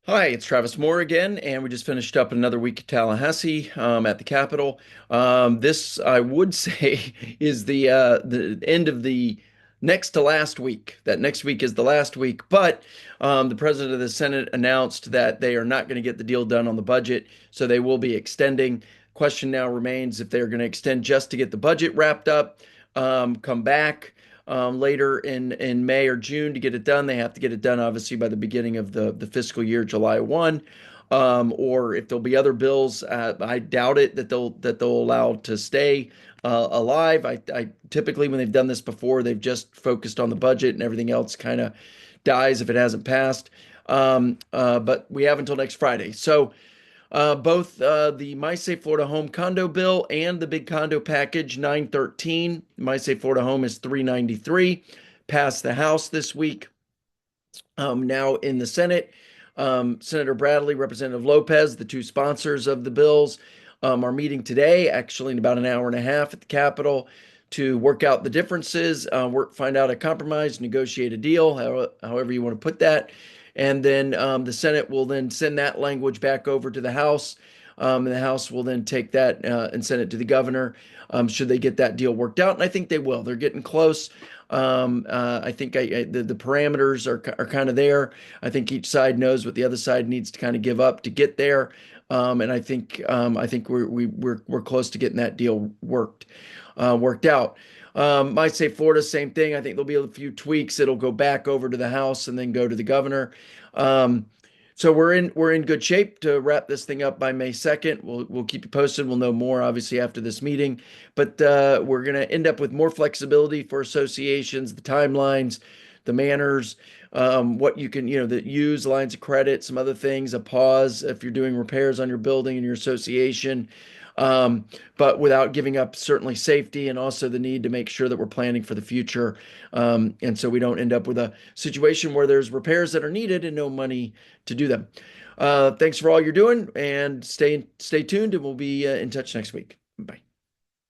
Hi, it's Travis Moore again, and we just finished up another week at Tallahassee at the Capitol. This, I would say, is the end of the next to last week. That next week is the last week, but the president of the Senate announced that they are not going to get the deal done on the budget, so they will be extending. Question now remains if they're going to extend just to get the budget wrapped up, come back later in May or June to get it done. They have to get it done, obviously, by the beginning of the fiscal year, July 1. Or if there'll be other bills, I doubt it that they'll allow to stay alive. I typically, when they've done this before, they've just focused on the budget and everything else kind of dies if it hasn't passed. But we have until next Friday. So both the My Safe Florida Home condo bill and the big condo package 913. My Safe Florida Home is 393. Passed the House this week. Now in the Senate, Senator Bradley, Representative Lopez, the two sponsors of the bills, are meeting today, actually in about an hour and a half at the Capitol to work out the differences, find out a compromise, negotiate a deal, however you want to put that. And then the Senate will then send that language back over to the House. And the House will then take that and send it to the governor should they get that deal worked out. And I think they will. They're getting close. I think the parameters are kind of there. I think each side knows what the other side needs to kind of give up to get there. And I think we're close to getting that deal worked out. My Safe Florida, same thing. I think there'll be a few tweaks. It'll go back over to the House and then go to the governor. Um, so we're in good shape to wrap this thing up by May 2nd. We'll keep you posted. We'll know more obviously after this meeting, but we're going to end up with more flexibility for associations, the timelines, the manners, what you can that use lines of credit, some other things, a pause if you're doing repairs on your building and your association, um, but without giving up certainly safety and also the need to make sure that we're planning for the future. And so we don't end up with a situation where there's repairs that are needed and no money to do them. Thanks for all you're doing and stay tuned, and we'll be in touch next week. Bye.